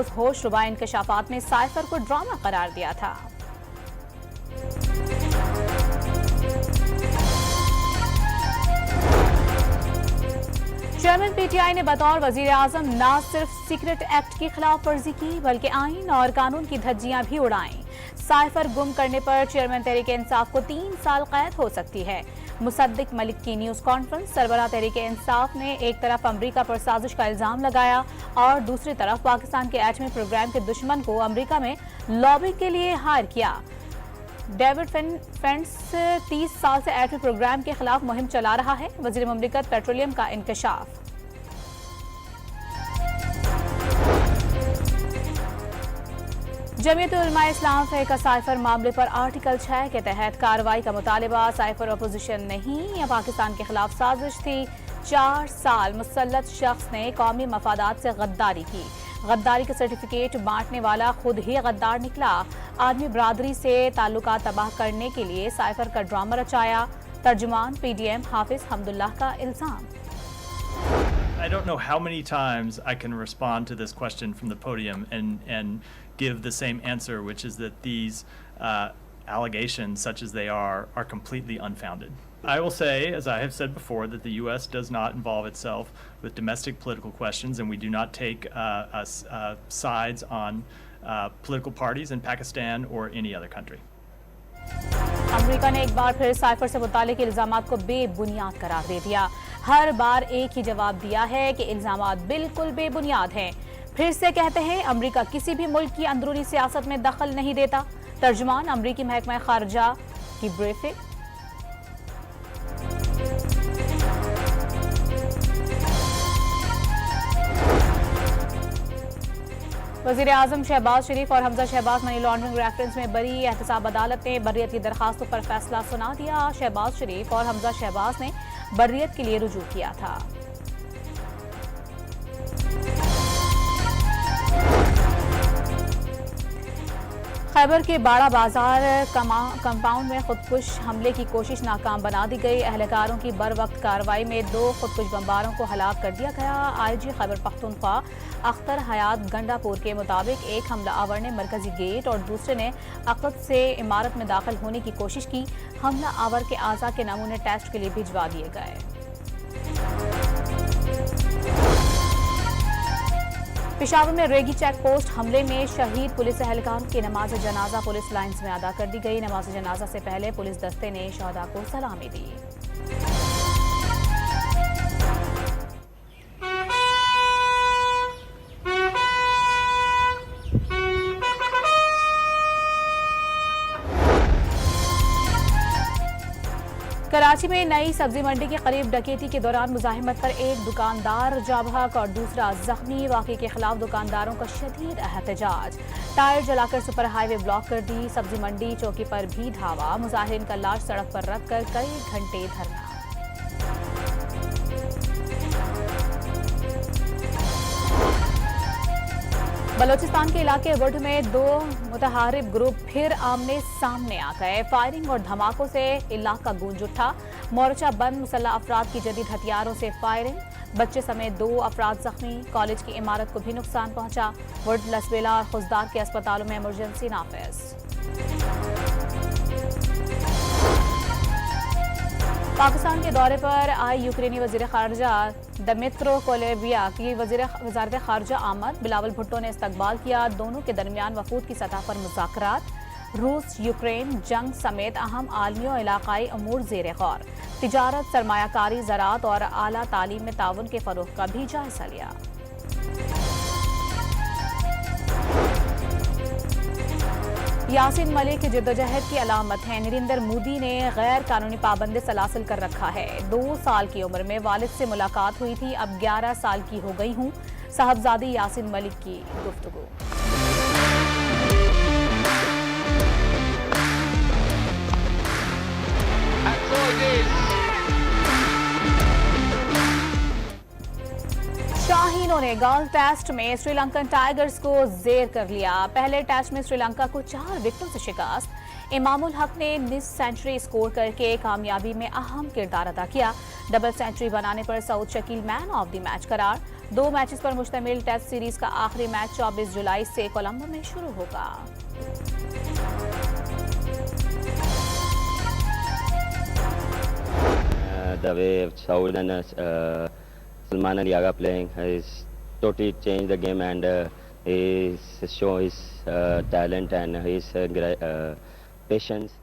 रोज होश रुबा इंकशाफात में साइफर को ड्रामा करार दिया था। चेयरमैन पीटीआई ने बतौर वजीर आजम न सिर्फ सीक्रेट एक्ट की खिलाफ वर्जी की बल्कि आइन और कानून की धज्जियां भी उड़ाईं। साइफर गुम करने पर चेयरमैन तहरीक इंसाफ को 3 साल कैद हो सकती है। मुसद्दिक मलिक की न्यूज कॉन्फ्रेंस। सरबराह तहरीक इंसाफ ने एक तरफ अमरीका पर साजिश का इल्जाम लगाया और दूसरी तरफ पाकिस्तान के एटमी प्रोग्राम के दुश्मन को अमरीका में लॉबिंग के लिए हायर किया। डेविड फेंस 30 साल से एटमी प्रोग्राम के खिलाफ मुहिम चला रहा है। वजीर मुमलिकत पेट्रोलियम का इंकशाफ। जमीयत उलमा इस्लाम फ़िक़्ह साइफर मामले पर आर्टिकल 6 के तहत कार्रवाई का मुतालिबा। साइफर अपोजिशन नहीं, यह पाकिस्तान के खिलाफ साजिश थी। 4 साल मुसल्लत शख्स ने कौमी मफादात से गद्दारी की। गद्दारी का सर्टिफिकेट बांटने वाला खुद ही गद्दार निकला। आदमी बरादरी से ताल्लुकात तबाह करने के लिए साइफर का ड्रामा रचाया। तर्जुमान पीडीएम हाफिज हमदुल्लाह का इल्जाम। I don't know how many times I can respond to this question from the podium and give the same answer, which is that these allegations, such as they are completely unfounded. I will say, as I have said before, that the U.S. does not involve itself with domestic political questions, and we do not take sides on political parties in Pakistan or any other country. America ने एक बार फिर cipher से मुतालिक इल्जामात को बेबुनियाद करार दे दिया। हर बार एक ही जवाब दिया है कि इल्जामात बिल्कुल बेबुनियाद हैं। फिर से कहते हैं अमेरिका किसी भी मुल्क की अंदरूनी सियासत में दखल नहीं देता। तर्जुमान अमेरिकी महकमा खारजा की ब्रीफिंग। वज़ीर आज़म शहबाज शरीफ और Hamza Shehbaz money laundering reference में बरी। एहतसाब अदालत ने बर्रियत की दरखास्तों पर फैसला सुना दिया। शहबाज शरीफ और हमजा शहबाज ने बर्रियत के लिए रुजू किया था। खैबर के बाड़ा बाजार कंपाउंड में खुदकुश हमले की कोशिश नाकाम बना दी गई। अहलकारों की बर वक्त कार्रवाई में 2 खुदकुश बमबारों को हलाक कर दिया गया। आईजी खैबर पख्तूनख्वा अख्तर हयात गंडापुर के मुताबिक एक हमला आवर ने मरकजी गेट और दूसरे ने अक़द से इमारत में दाखिल होने की कोशिश की। हमला आवर के आज़ा के नमूने टेस्ट के लिए भिजवा दिए गए। पेशावर में रेगी चेक पोस्ट हमले में शहीद पुलिस एहलकार की नमाज जनाजा पुलिस लाइन्स में अदा कर दी गई। नमाज जनाजा से पहले पुलिस दस्ते ने शहदा को सलामी दी। कराची में नई सब्जी मंडी के करीब डकैती के दौरान मुजाहिमत पर एक दुकानदार जाबहक और दूसरा जख्मी। वाक़े के खिलाफ दुकानदारों का शदीद एहतजाज। टायर जलाकर सुपर हाईवे ब्लॉक कर दी। सब्जी मंडी चौकी पर भी धावा। मुजाहिरीन का लाश सड़क पर रखकर कई घंटे धरना। बलोचिस्तान के इलाके वर्ड में 2 मुतहारिब ग्रुप फिर आमने सामने आ गए। फायरिंग और धमाकों से इलाका गूंज उठा। मोर्चा बंद मुसल्लह अफराद की जदीद हथियारों से फायरिंग। बच्चे समेत 2 अफराद जख्मी। कॉलेज की इमारत को भी नुकसान पहुंचा। वर्ड लसबेला और खुजदार के अस्पतालों में इमरजेंसी नाफिज। पाकिस्तान के दौरे पर आए यूक्रेनी वजीर खारजा दमित्रो कुलेबा की वजारत खारजा आमद। बिलावल भुट्टो ने इस्तकबाल किया। दोनों के दरमियान वफूद की सतह पर मुज़ाकरात। रूस यूक्रेन जंग समेत अहम आलमी और इलाकाई अमूर ज़ेर गौर। तिजारत, सरमायाकारी, ज़राअत और आला तालीम में ताउन के फ़रोग़ का भी जायज़ा लिया। यासीन मलिक जद्दोजहद की अलामत है। नरेंद्र मोदी ने गैर कानूनी पाबंदी सलासिल कर रखा है। 2 साल की उम्र में वालिद से मुलाकात हुई थी, अब 11 साल की हो गई हूँ। साहबजादी यासीन मलिक की गुफ्तगू। शाहीनों ने गर्ल टेस्ट में श्रीलंकन टाइगर्स को जेर कर लिया। पहले टेस्ट में श्रीलंका को 4 विकेटों से शिकस्त। इमामुल हक ने मिस सेंचुरी स्कोर करके कामयाबी में अहम किरदार अदा किया। डबल सेंचुरी बनाने पर Saud Shakeel man of the match करार। 2 मैचेस पर मुश्तमिल टेस्ट सीरीज का आखिरी मैच 24 जुलाई से कोलंबो में शुरू होगा। The way Saud and Salman and Yaga playing has totally changed the game, and he's shown his talent and his patience.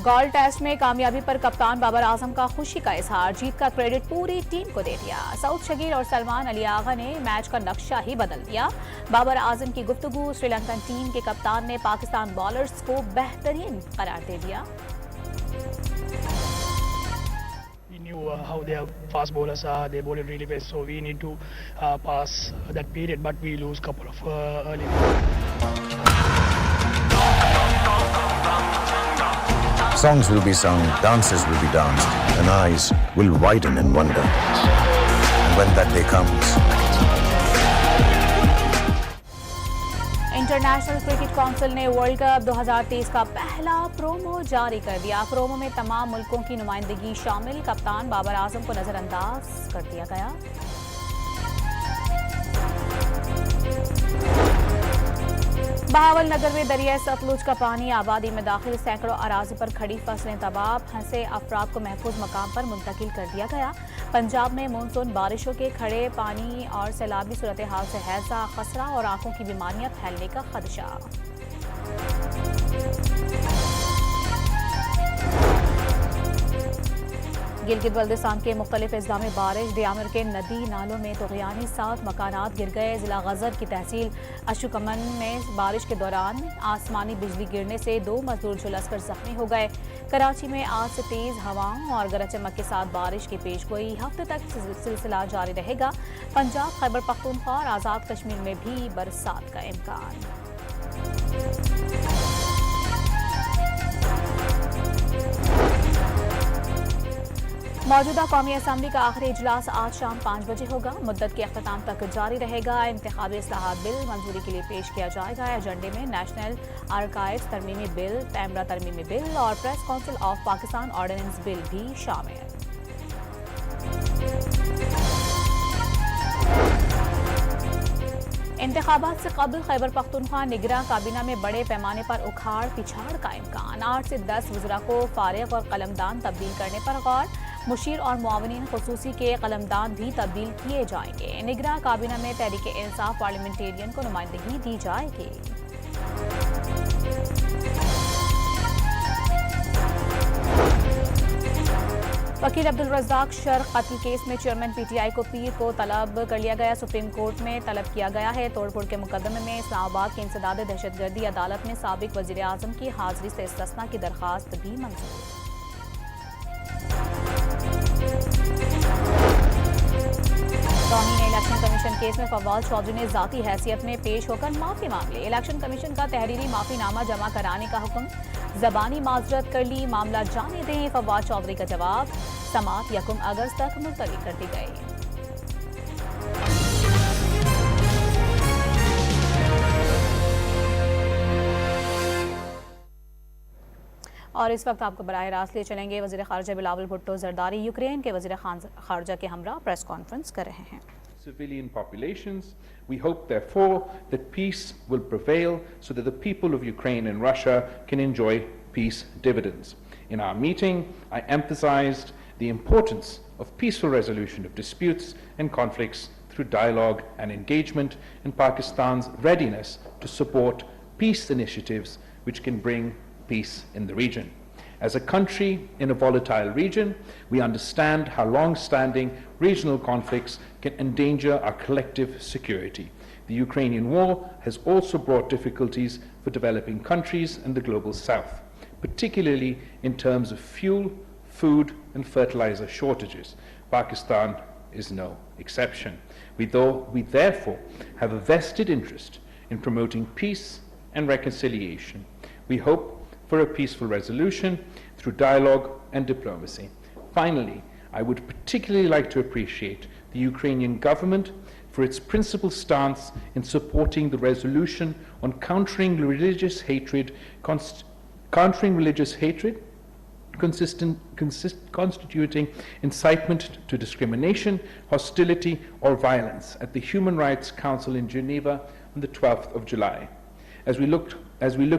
Gold test में कामयाबी पर कप्तान बाबर आजम का खुशी का इजहार। जीत का क्रेडिट पूरी टीम को दे दिया। सऊद शकील और सलमान अली आगा ने मैच का नक्शा ही बदल दिया। बाबर आजम की गुफ्तगू। श्रीलंकन टीम के कप्तान ने पाकिस्तान बॉलर्स को बेहतरीन करार दे दिया। We knew how their fast bowlers are. They bowl it really fast, so we need to pass that period. But we lose couple of early. Songs will be sung, dances will be danced, and eyes will widen in wonder. And when that day comes, international cricket council ने world cup 2023 का पहला promo जारी कर दिया। Promo में तमाम मुल्कों की नुमाइंदगी शामिल। कप्तान बाबर आजम को नजरअंदाज कर दिया गया। बहावलनगर में दरिया सतलुज का पानी आबादी में दाखिल। सैकड़ों अराजी पर खड़ी फसलें तबाह। फंसे अफराद को महफूज मकाम पर मुंतकिल कर दिया गया। पंजाब में मानसून बारिशों के खड़े पानी और सैलाबी सूरत हाल से हैजा, खसरा और आंखों की बीमारियां फैलने का खदशा। गिलगित बल्दिस्तान के मुख्तलिफ अजला में बारिश। डियामर के नदी नालों में तुग़यानी 7 मकानात गिर गए। जिला गजर की तहसील अशुकमन में बारिश के दौरान आसमानी बिजली गिरने से 2 मजदूर झुलसकर जख्मी हो गए। कराची में आज से तेज हवाओं और गरज चमक के साथ बारिश की पेशगोई। हफ्ते तक सिलसिला जारी रहेगा। पंजाब, खैबर पख्तूनख्वा और आज़ाद कश्मीर में भी बरसात का इम्कान। मौजूदा कौमी असम्बली का आखिरी इजलास आज शाम 5 बजे होगा। मुद्दत के अख्ताम तक जारी रहेगा। इंतखाबी इस्लाहात बिल मंजूरी के लिए पेश किया जाएगा। एजेंडे में नेशनल आर्काइव्स तरमीमी बिल, पैमरा तरमीमी बिल और press council of Pakistan ordinance bill भी शामिल। इंतखाबात से कबल खैबर पख्तूनख्वा निगरां काबीना में बड़े पैमाने पर उखाड़ पिछाड़ का इम्कान। 8 से 10 वज़रा को फारिग और कलमदान तब्दील करने पर गौर। मुशीर और मुआविनीन खुसूसी के कलमदान भी तब्दील किए जाएंगे। निगरां काबीना में तहरीक इंसाफ पार्लियामेंटेरियन को नुमाइंदगी दी जाएगी। वकील अब्दुल रज़्ज़ाक शर कत्ल केस में चेयरमैन पीटीआई को पीर को तलब कर लिया गया। सुप्रीम कोर्ट में तलब किया गया है। तोड़फोड़ के मुकदमे में इस्लामाबाद के इंसदाद दहशतगर्दी अदालत में साबिक वज़ीर आज़म की हाजिरी से इस्तिस्ना की दरख्वास्त भी मंजूर। तौहीन इलेक्शन कमीशन केस में फवाद चौधरी ने जाती हैसियत में पेश होकर माफी मांग ली। इलेक्शन कमीशन का तहरीरी माफीनामा जमा कराने का हुक्म। जबानी माजरत कर ली, मामला जाने दें। फवाद चौधरी का जवाब। समात 1 अगस्त तक मुलतवी कर दी गई। और इस वक्त आपको बराह रास्त ले चलेंगे वज़ीर ख़ारजा बिलावल भुट्टो ज़रदारी यूक्रेन के वज़ीर ख़ारजा के हमरा प्रेस कॉन्फ्रेंस कर रहे हैं। Civilian populations. We hope, therefore, that peace will prevail so that the people of Ukraine and Russia can enjoy peace dividends. In our meeting, I emphasized the importance of peaceful resolution of disputes and conflicts through dialogue and engagement, and Pakistan's readiness to support peace initiatives which can bring peace in the region. As a country in a volatile region, we understand how long-standing regional conflicts can endanger our collective security. The Ukrainian war has also brought difficulties for developing countries in the global south, particularly in terms of fuel, food and fertilizer shortages. Pakistan is no exception. We therefore have a vested interest in promoting peace and reconciliation. We hope for a peaceful resolution through dialogue and diplomacy. Finally, I would particularly like to appreciate the Ukrainian government for its principled stance in supporting the resolution on countering religious hatred constituting incitement to discrimination, hostility, or violence at the Human Rights Council in Geneva on the 12th of July. As we look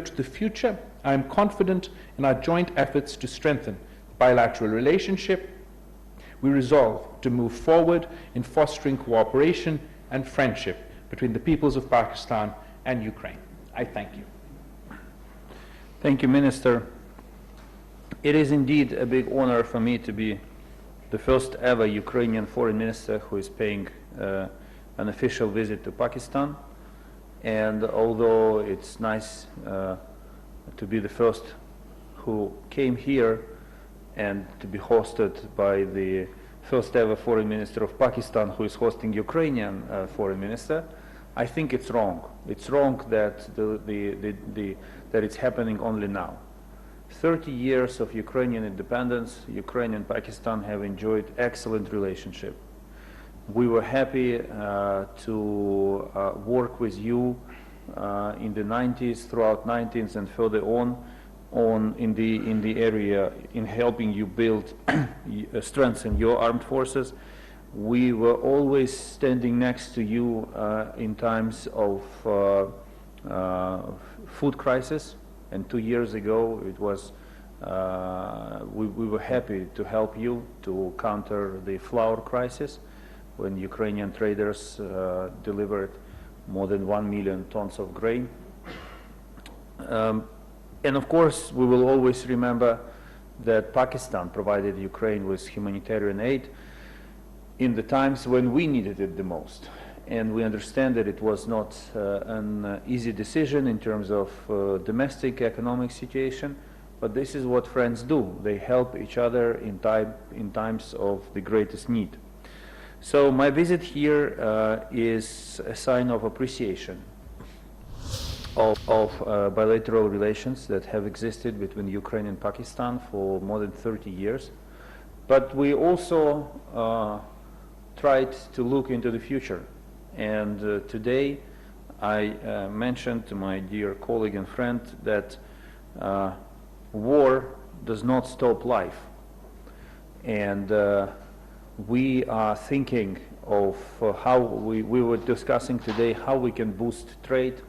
to the future, I am confident in our joint efforts to strengthen the bilateral relationship. We resolve to move forward in fostering cooperation and friendship between the peoples of Pakistan and Ukraine. I thank you. Thank you, Minister. It is indeed a big honor for me to be the first ever Ukrainian foreign minister who is paying an official visit to Pakistan. And although it's nice to be the first who came here and to be hosted by the first ever foreign minister of Pakistan who is hosting Ukrainian foreign minister, I think it's wrong. It's wrong that that it's happening only now. 30 years of Ukrainian independence, Ukraine and Pakistan have enjoyed excellent relationship. We were happy to work with you in the 90s, throughout 90s, and further on in the area in helping you build, strengthen your armed forces. We were always standing next to you in times of food crisis, and 2 years ago it was we were happy to help you to counter the flour crisis when Ukrainian traders delivered more than 1 million tons of grain. And of course, we will always remember that Pakistan provided Ukraine with humanitarian aid in the times when we needed it the most. And we understand that it was not an easy decision in terms of domestic economic situation, but this is what friends do. They help each other in times of the greatest need. So my visit here is a sign of appreciation of bilateral relations that have existed between Ukraine and Pakistan for more than 30 years. But we also tried to look into the future. And today I mentioned to my dear colleague and friend that war does not stop life. And we are thinking of how we were discussing today how we can boost trade,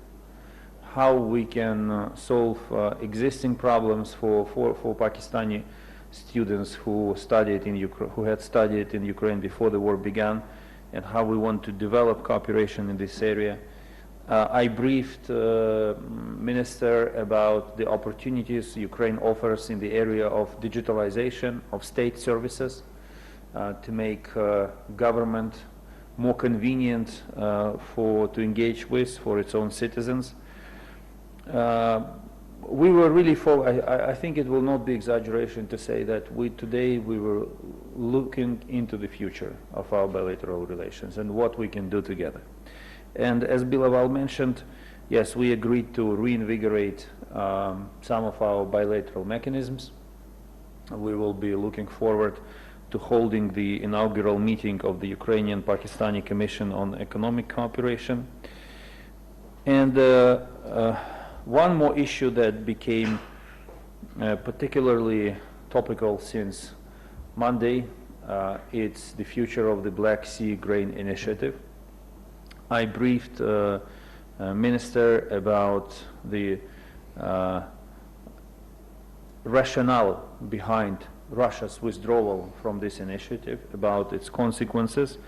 how we can solve existing problems for Pakistani students who studied in who had studied in Ukraine before the war began, and how we want to develop cooperation in this area. I briefed Minister about the opportunities Ukraine offers in the area of digitalization of state services to make government more convenient to engage with for its own citizens. We were really I think it will not be exaggeration to say that today we were looking into the future of our bilateral relations and what we can do together. And as Bilawal mentioned, yes, we agreed to reinvigorate some of our bilateral mechanisms. We will be looking forward to holding the inaugural meeting of the Ukrainian-Pakistani Commission on Economic Cooperation. And one more issue that became particularly topical since Monday, it's the future of the Black Sea Grain Initiative. I briefed Minister about the rationale behind Russia's withdrawal from this initiative, about its consequences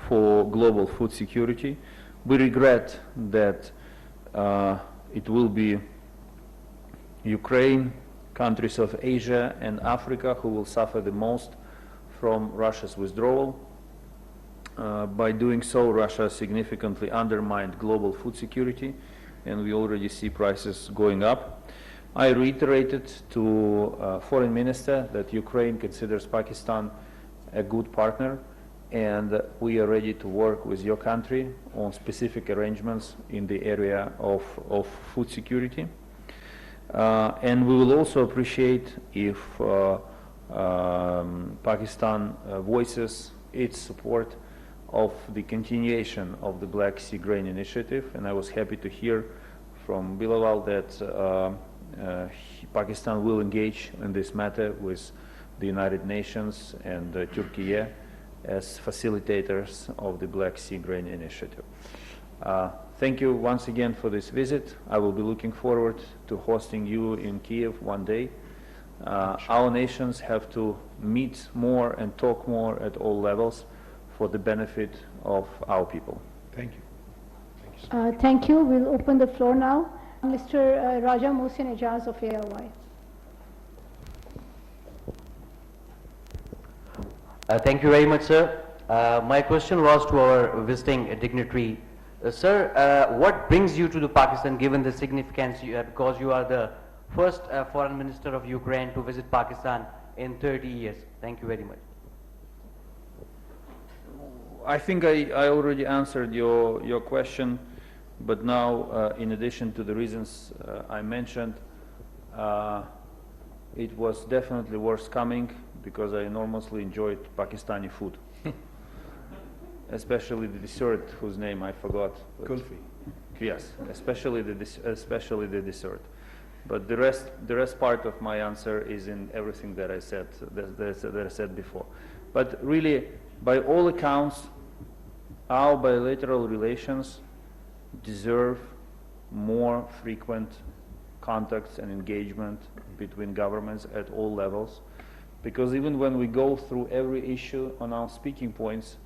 for global food security. We regret that it will be Ukraine, countries of Asia and Africa who will suffer the most from Russia's withdrawal. By doing so, Russia significantly undermined global food security, and we already see prices going up. I reiterated to Foreign Minister that Ukraine considers Pakistan a good partner, and we are ready to work with your country on specific arrangements in the area of food security. And we will also appreciate if Pakistan voices its support of the continuation of the Black Sea Grain Initiative. And I was happy to hear from Bilawal that Pakistan will engage in this matter with the United Nations and Turkey as facilitators of the Black Sea Grain Initiative. Thank you once again for this visit. I will be looking forward to hosting you in Kiev one day. Our nations have to meet more and talk more at all levels for the benefit of our people. Thank you. Thank you. We'll open the floor now. Mr. Raja Mohsin Ijaz of ALY. Thank you very much, sir. My question was to our visiting dignitary. Sir, what brings you to the Pakistan, given the significance, because you are the first foreign minister of Ukraine to visit Pakistan in 30 years? Thank you very much. I think I already answered your question, but now, in addition to the reasons I mentioned, it was definitely worth coming because I enormously enjoyed Pakistani food, especially the dessert whose name I forgot. Kulfi. Yes, especially the dessert. But the rest part of my answer is in everything that I said that I said before. But really, by all accounts, our bilateral relations deserve more frequent contacts and engagement between governments at all levels, because even when we go through every issue on our speaking points,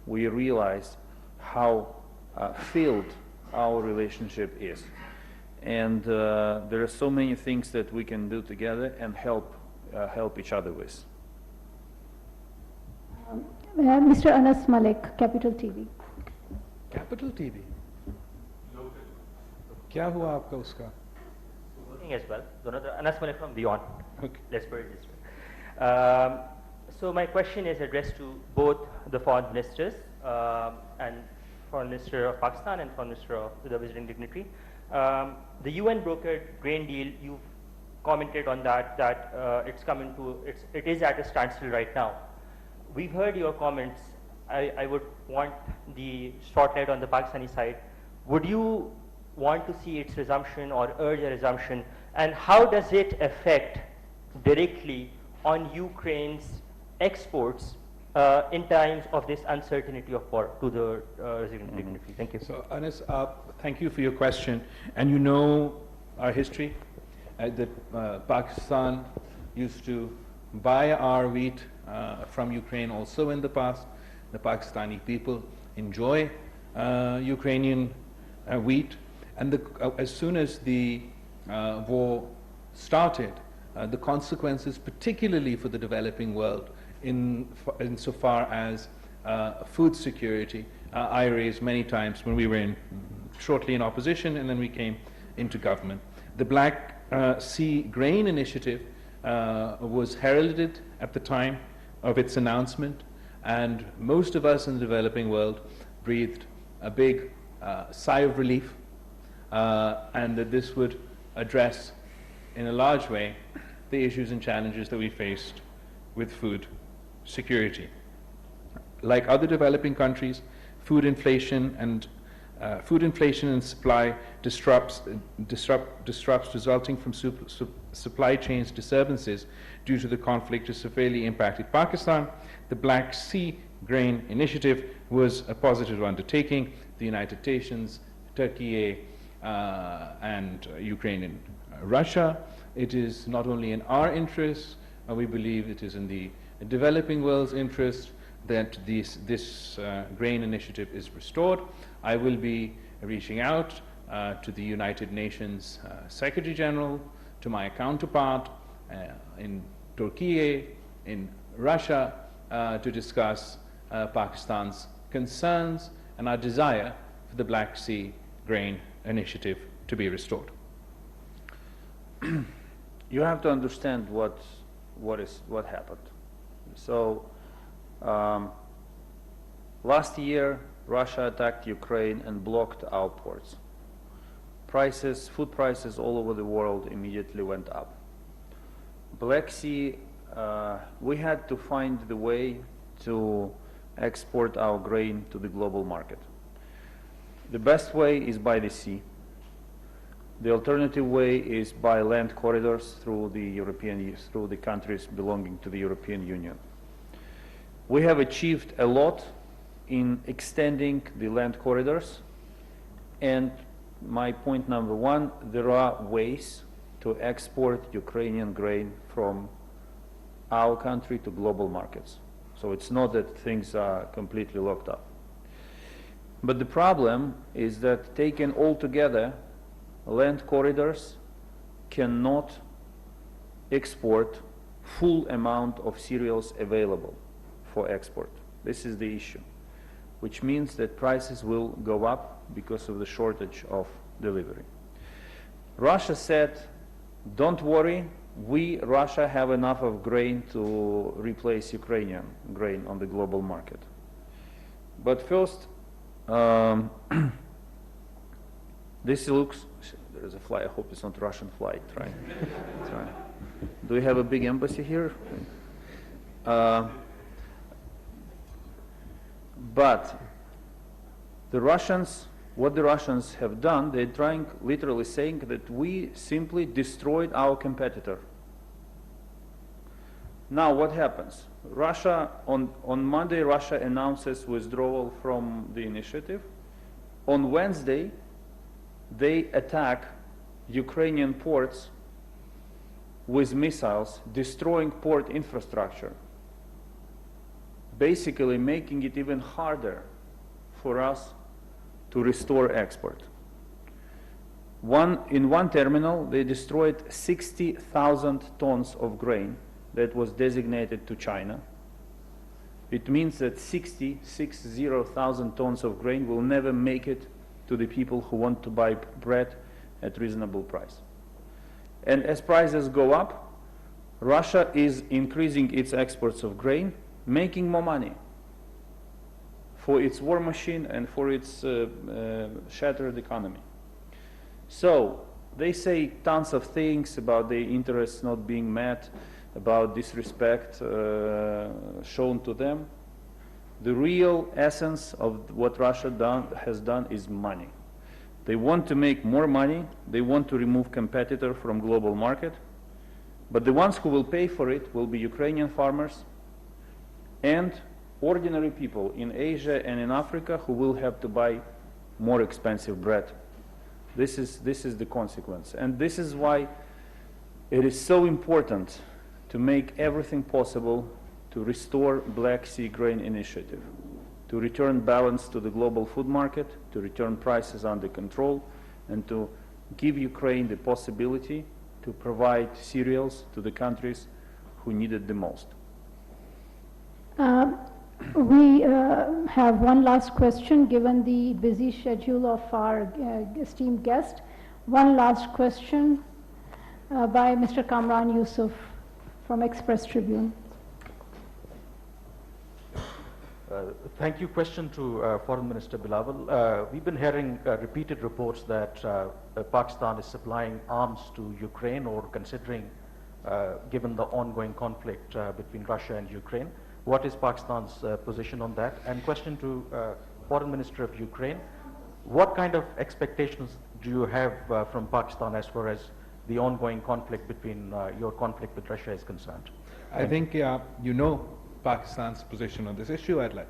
we realize how filled our relationship is. And there are so many things that we can do together and help each other with. Mr. Anas Malik, Capital TV. Capital TV. क्या हुआ आपका उसका? Working as well. Anas Malik from Beyond. Okay. Let's put it this way. So my question is addressed to both the foreign ministers and Foreign Minister of Pakistan and Foreign Minister of the visiting dignitary. The UN brokered grain deal. You've commented on that it is at a standstill right now. We've heard your comments. I would want the spotlight on the Pakistani side. Would you want to see its resumption or urge a resumption? And how does it affect directly on Ukraine's exports in times of this uncertainty of war to the resident dignitary? Thank you. So, Anas, thank you for your question. And you know our history, that Pakistan used to buy our wheat from Ukraine also in the past. The Pakistani people enjoy Ukrainian wheat. And as soon as the war started, the consequences, particularly for the developing world, insofar as food security, I raised many times when we were shortly in opposition and then we came into government. The Black Sea Grain Initiative was heralded at the time of its announcement, and most of us in the developing world breathed a big sigh of relief, and that this would address in a large way the issues and challenges that we faced with food security. Like other developing countries, food inflation and supply disrupts resulting from supply chains disturbances due to the conflict has severely impacted Pakistan. The Black Sea Grain Initiative was a positive undertaking. The United Nations, Turkey, and Ukraine and Russia. It is not only in our interest, we believe it is in the developing world's interest that this grain initiative is restored. I will be reaching out to the United Nations Secretary General, to my counterpart in Turkey, in Russia, to discuss Pakistan's concerns and our desire for the Black Sea Grain Initiative to be restored. You have to understand what happened. So last year, Russia attacked Ukraine and blocked our ports. Food prices all over the world immediately went up. Black Sea, we had to find the way to export our grain to the global market. The best way is by the sea. The alternative way is by land corridors through the countries belonging to the European Union. We have achieved a lot in extending the land corridors, and my point number one, there are ways to export Ukrainian grain from our country to global markets. So it's not that things are completely locked up. But the problem is that taken all together, land corridors cannot export full amount of cereals available for export. This is the issue, which means that prices will go up because of the shortage of delivery. Russia said, don't worry, Russia have enough of grain to replace Ukrainian grain on the global market. But first, this looks, there is a fly, I hope it's not Russian flight, right? Sorry. Do we have a big embassy here? But the Russians, what the Russians have done, they're trying, literally saying that we simply destroyed our competitor. Now what happens? Russia, on Monday, Russia announces withdrawal from the initiative. On Wednesday, they attack Ukrainian ports with missiles, destroying port infrastructure, basically making it even harder for us to restore export. In one terminal, they destroyed 60,000 tons of grain that was designated to China. It means that 60,000 tons of grain will never make it to the people who want to buy bread at reasonable price. And as prices go up, Russia is increasing its exports of grain, making more money for its war machine and for its shattered economy. So they say tons of things about the interests not being met, about disrespect shown to them. The real essence of what Russia has done is money. They want to make more money, they want to remove competitor from global market, but the ones who will pay for it will be Ukrainian farmers and ordinary people in Asia and in Africa who will have to buy more expensive bread. This is the consequence. And this is why it is so important to make everything possible to restore Black Sea Grain Initiative, to return balance to the global food market, to return prices under control, and to give Ukraine the possibility to provide cereals to the countries who need it the most. We have one last question, given the busy schedule of our esteemed guest. One last question by Mr. Kamran Yusuf from Express Tribune. Thank you. Question to Foreign Minister Bilawal. We've been hearing repeated reports that Pakistan is supplying arms to Ukraine, or considering, given the ongoing conflict between Russia and Ukraine. What is Pakistan's position on that? And question to Foreign Minister of Ukraine. What kind of expectations do you have from Pakistan as far as the ongoing conflict between your conflict with Russia is concerned? I think you know Pakistan's position on this issue. I'd like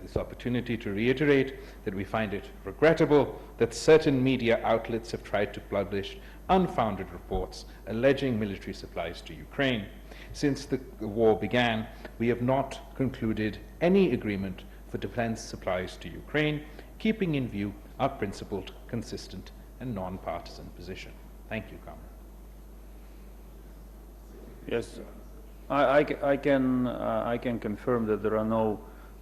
this opportunity to reiterate that we find it regrettable that certain media outlets have tried to publish unfounded reports alleging military supplies to Ukraine. Since the war began, we have not concluded any agreement for defense supplies to Ukraine, keeping in view our principled, consistent, and non-partisan position. Thank you, Kamran. Yes, I can confirm that there are no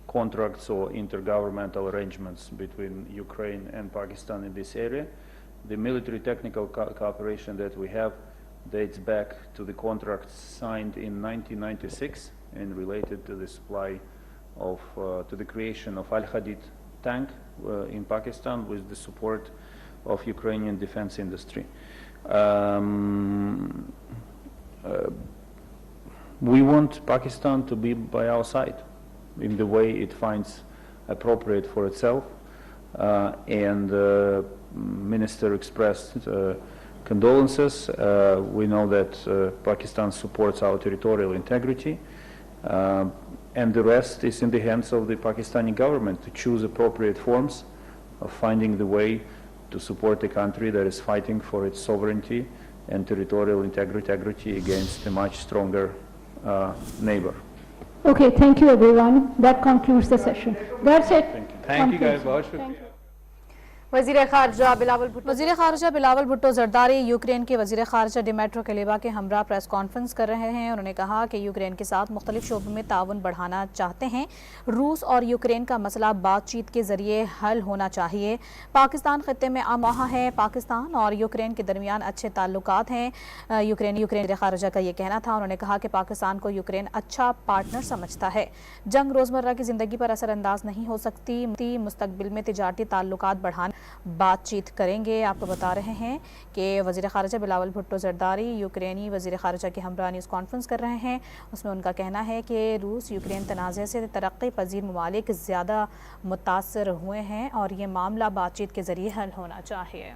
contracts or intergovernmental arrangements between Ukraine and Pakistan in this area. The military technical cooperation that we have dates back to the contracts signed in 1996 and related to the supply of, to the creation of Al-Hadid tank in Pakistan with the support of Ukrainian defense industry. We want Pakistan to be by our side in the way it finds appropriate for itself. and Minister expressed condolences. We know that Pakistan supports our territorial integrity, and the rest is in the hands of the Pakistani government to choose appropriate forms of finding the way to support a country that is fighting for its sovereignty and territorial integrity against a much stronger neighbor. Okay, thank you everyone. That concludes the session. That's it. Thank you guys. बहुत शुक्रिया. वज़ीर ख़ारजा Bilawal Bhutto Zardari Ukraine के वज़ीर ख़ारजा डिमेट्रो केलेबा के हमरा press conference कर रहे हैं। उन्होंने कहा कि यूक्रेन के साथ मुख्तलिफ शोबों में ताउन बढ़ाना चाहते हैं। रूस और यूक्रेन का मसला बातचीत के ज़रिए हल होना चाहिए। पाकिस्तान ख़ित्ते में आम वहाँ है। पाकिस्तान और यूक्रेन के दरमियान अच्छे ताल्लुकात हैं। यूक्रेन ख़ारजा का ये कहना था। उन्होंने कहा कि पाकिस्तान को यूक्रेन अच्छा पार्टनर समझता है। जंग रोज़मर्रा की ज़िंदगी पर असरअंदाज नहीं हो सकती। मुस्तकबिल में तिजारती ताल्लुकात बढ़ाने बातचीत करेंगे। आपको बता रहे हैं कि वज़ीर ख़ारजा बिलावल भुट्टो ज़रदारी यूक्रेनी वज़ीर ख़ारजा के हमरा न्यूज़ कॉन्फ्रेंस कर रहे हैं। उसमें उनका कहना है कि रूस यूक्रेन तनाज़े से तरक्की पजीर ममालिक ज़्यादा मुतासर हुए हैं और ये मामला बातचीत के ज़रिए हल होना चाहिए।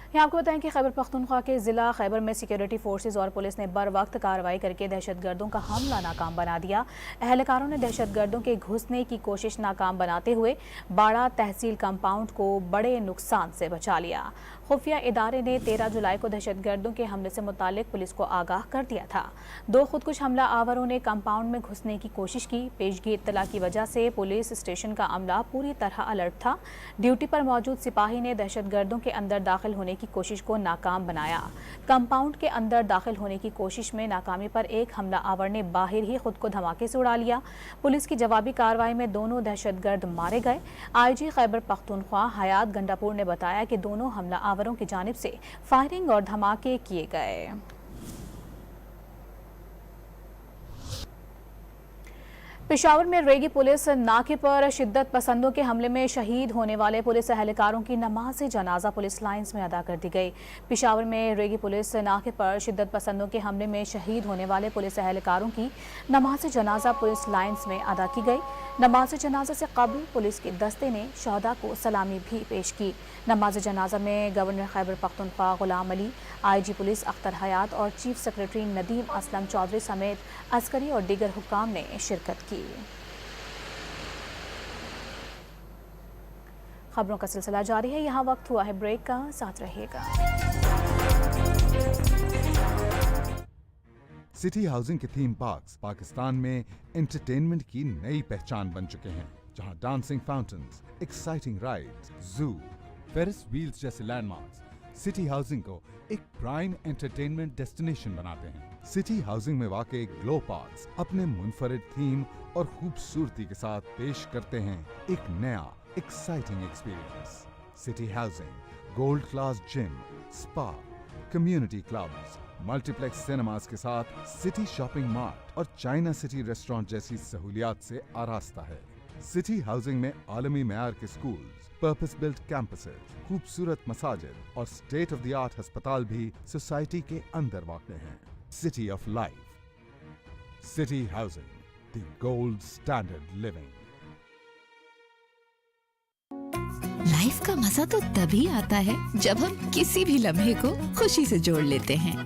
यहाँ आपको बताएं कि खैबर पख्तूनख्वा के ज़िला खैबर में सिक्योरिटी फोर्सेस और पुलिस ने बर वक्त कार्रवाई करके दहशतगर्दों का हमला नाकाम बना दिया। अहलकारों ने दहशतगर्दों के घुसने की कोशिश नाकाम बनाते हुए बाड़ा तहसील कंपाउंड को बड़े नुकसान से बचा लिया। खुफिया इदारे ने 13 जुलाई को दहशतगर्दों के हमले से मुतालिक पुलिस को आगाह कर दिया था। 2 खुदकुश हमला आवरों ने कंपाउंड में घुसने की कोशिश की। पेशगी इत्तला की वजह से पुलिस स्टेशन का अमला पूरी तरह अलर्ट था। ड्यूटी पर मौजूद सिपाही ने दहशतगर्दों के अंदर दाखिल होने की कोशिश को नाकाम बनाया। कंपाउंड के अंदर दाखिल होने की कोशिश में नाकामी पर एक हमला आवर ने बाहर ही खुद को धमाके से उड़ा लिया। पुलिस की जवाबी कार्रवाई में दोनों दहशतगर्द मारे गए। IG खैबर पख्तूनख्वा हयात गंडापुर ने बताया कि दोनों हमला आवरों की जानिब से फायरिंग और धमाके किए गए। पेशावर में रेगी पुलिस नाके पर शिद्दत पसंदों के हमले में शहीद होने वाले पुलिस एहलकारों की नमाज जनाजा पुलिस लाइन्स में अदा कर दी गई। पेशावर में रेगी पुलिस नाके पर शिद्दत पसंदों के हमले में शहीद होने वाले पुलिस एहलकारों की नमाज जनाजा पुलिस लाइन्स में अदा की गई। नमाज जनाजा से कबल पुलिस के दस्ते ने शहदा को सलामी भी पेश की। नमाज जनाजा में governor Khyber Pakhtunkhwa Ghulam Ali, IG police Akhtar हयात और चीफ सेक्रेटरी नदीम असलम चौधरी समेत अस्करी और दीगर हुक्काम ने शिरकत की। खबरों का सिलसिला जारी है। यहाँ वक्त हुआ है ब्रेक का, साथ रहिएगा। सिटी हाउसिंग के थीम पार्क्स पाकिस्तान में एंटरटेनमेंट की नई पहचान बन चुके हैं, जहां डांसिंग फाउंटेन्स, एक्साइटिंग राइड्स, जू, फेरिस व्हील्स जैसे लैंडमार्क्स सिटी हाउसिंग को एक प्राइम एंटरटेनमेंट डेस्टिनेशन बनाते हैं। सिटी हाउसिंग में वाक़ई ग्लो पार्क्स अपने मुनफरिद थीम और खूबसूरती के साथ पेश करते हैं एक नया exciting experience. City housing gold class gym, spa, community clubs, multiplex cinemas के साथ सिटी शॉपिंग मार्ट और चाइना सिटी रेस्टोरेंट जैसी सहूलियात से आरास्ता है। सिटी हाउसिंग में आलमी मेयार के स्कूल्स, पर्पस बिल्ट कैंपसेस, खूबसूरत मसाजिद और स्टेट ऑफ द आर्ट अस्पताल भी सोसाइटी के अंदर वाक़ हैं। City of life, city housing, the gold standard living. Life का मजा तो तभी आता है जब हम किसी भी लम्हे को खुशी से जोड़ लेते हैं,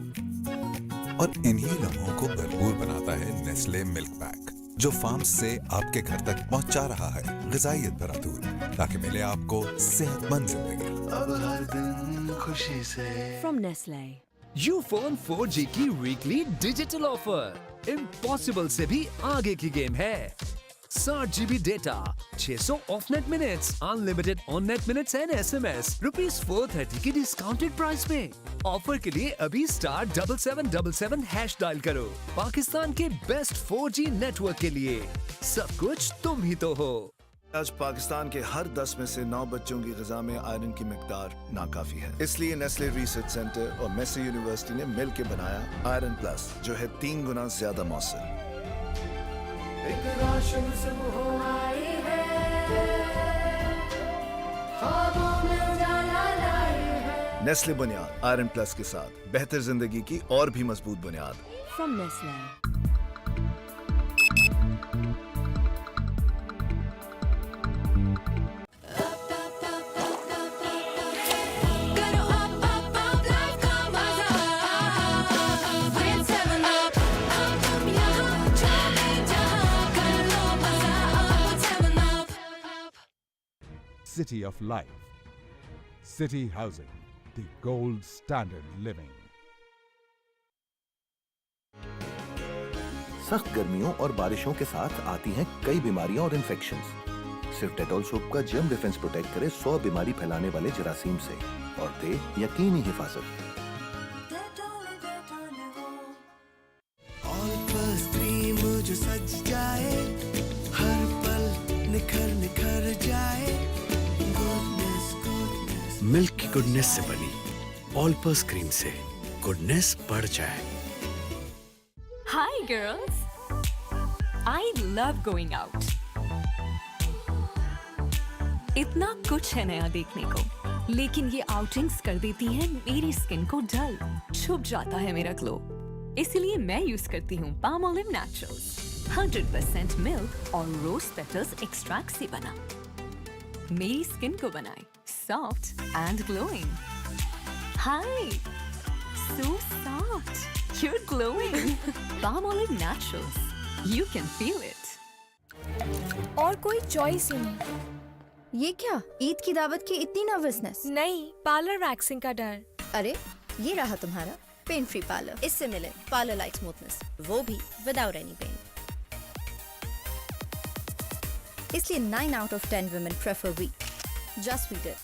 और इन्हीं लम्हों को भरपूर बनाता है नेस्ले मिल्क पैक, जो फार्म से आपके घर तक पहुंचा रहा है ग़िज़ाइयत भरा दूध, ताकि मिले आपको सेहतमंद जिंदगी। अब हर दिन खुशी से। From Nestle. यूफोन 4G की वीकली डिजिटल ऑफर इम्पॉसिबल से भी आगे की गेम है। 60 GB data, 600 of net minutes, unlimited on net minutes and SMS, ₹430 की डिस्काउंटेड प्राइस में। ऑफर के लिए अभी *7777# डायल करो। पाकिस्तान के बेस्ट 4G नेटवर्क के लिए सब कुछ तुम ही तो हो। आज पाकिस्तान के हर 10 में से 9 बच्चों की ग़िज़ा में आयरन की मिकदार नाकाफी है। इसलिए नेस्ले रिसर्च सेंटर और मेसी यूनिवर्सिटी ने मिलकर बनाया आयरन प्लस, जो है 3 गुना ज्यादा मौसर। एक रोशन सुबह आई है, ख्वाबों में उजाला लाई है। नेस्ले बुनियाद आयरन प्लस के साथ बेहतर जिंदगी की और भी मजबूत बुनियाद। From Nestle. city of life. City Housing, the gold standard living. सख्त गर्मियों और बारिशों के साथ आती हैं कई बीमारियां और इन्फेक्शंस। सिर्फ डेटॉल सोप का जर्म डिफेंस प्रोटेक्ट करे 100 बीमारी फैलाने वाले जरासीम से और दे यकीनी हिफाजत। जो सज जाए हर पल निखर निखर जाए मिल्क की गुडनेस से बनी ऑलपर्स क्रीम से गुडनेस बढ़ जाए। Hi girls, I love going out. इतना कुछ है नया देखने को, लेकिन ये आउटिंग्स कर देती हैं मेरी स्किन को डल, छुप जाता है मेरा ग्लो। इसलिए मैं यूज करती हूँ पाम ऑलिव नेचुरल्स, 100% मिल्क और रोज पेटल्स एक्सट्रैक्ट से बना। मेरी स्किन को बनाए soft and glowing. Hi, so soft, you're glowing. Palm olive naturals, you can feel it. और कोई चॉइस ही नहीं। ये क्या ईद की दावत की इतनी नर्वसनेस? नहीं, पार्लर वैक्सिंग का डर। अरे ये रहा तुम्हारा पेन फ्री पार्लर। इससे मिले पार्लर लाइक स्मूथनेस, वो भी विदाउट एनी पेन। इसलिए 9 out of 10 women prefer we. Just we did.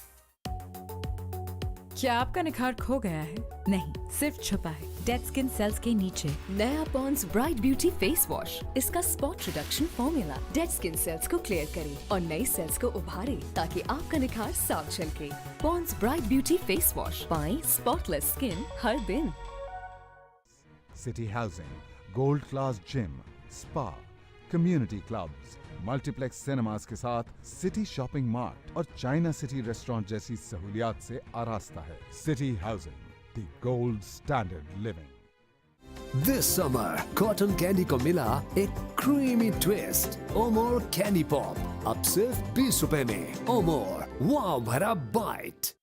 क्या आपका निखार खो गया है? नहीं, सिर्फ छुपा है डेड स्किन सेल्स के नीचे। नया Pond's bright beauty face wash, इसका spot reduction formula dead skin cells को क्लियर करे और नई सेल्स को उभारे ताकि आपका निखार साफ झलके। Pond's bright beauty face wash, पाएं स्पॉटलेस स्किन हर दिन। City Housing, Gold Class Gym, Spa, Community Clubs, multiplex cinemas के साथ सिटी शॉपिंग मार्ट और चाइना सिटी रेस्टोरेंट जैसी सहूलियात से आरास्ता है। City housing, the gold standard living. This summer, cotton candy को मिला एक creamy twist. Omore candy pop अब सिर्फ 20 रुपए में। ओमोर, वाव भरा बाइट।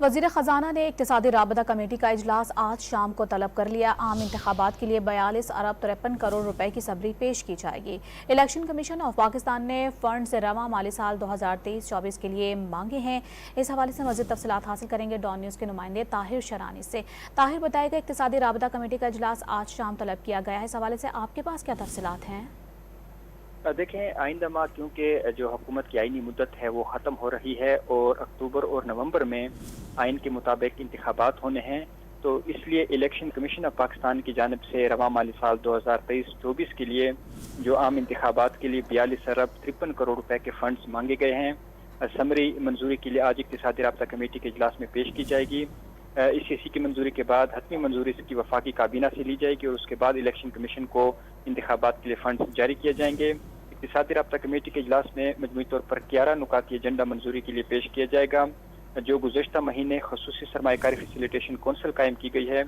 वज़ीर ख़जाना ने इक़्तिसादी राबता कमेटी का इजलास आज शाम को तलब कर लिया। आम इंतखाबात के लिए 42 अरब 53 करोड़ रुपए की सबरी पेश की जाएगी। इलेक्शन कमीशन ऑफ पाकिस्तान ने फंड से रवा माली साल 2023-24 के लिए मांगे हैं। इस हवाले से मज़ीद तफसीलात हासिल करेंगे डॉन न्यूज़ के नुमाइंदे ताहिर शरानी से। ताहिर, बताएगा इक़्तिसादी राबता कमेटी का इजलास आज शाम तलब किया गया है, इस हवाले से आपके पास क्या तफसीलात हैं? देखें, आइंदा माह क्योंकि जो हुकूमत की आइनी मुद्दत है वो ख़त्म हो रही है और अक्टूबर और नवंबर में आइन के मुताबिक इंतखाबात होने हैं, तो इसलिए इलेक्शन कमीशन ऑफ पाकिस्तान की जानिब से रवा माली साल 2023-24 के लिए जो आम इंतखाबात के लिए 42 अरब 53 करोड़ रुपए के फंड्स मांगे गए हैं। समरी मंजूरी के लिए आज इक़्तिसादी राबता कमेटी के इजलास में पेश की जाएगी। इसी की मंजूरी के बाद हतमी मंजूरी इसकी वफाकी काबीना से ली जाएगी और उसके बाद इलेक्शन कमीशन को इंतखाबात के लिए फंड्स जारी किए जाएंगे। इक़्तिसादी राबता कमेटी के इजलास में मजमूई तौर पर 11 नुकाती एजेंडा मंजूरी के लिए पेश किया जाएगा। जो गुज़श्ता महीने खसूसी सरमायाकारी फैसिलिटेशन कौंसिल कायम की गई है,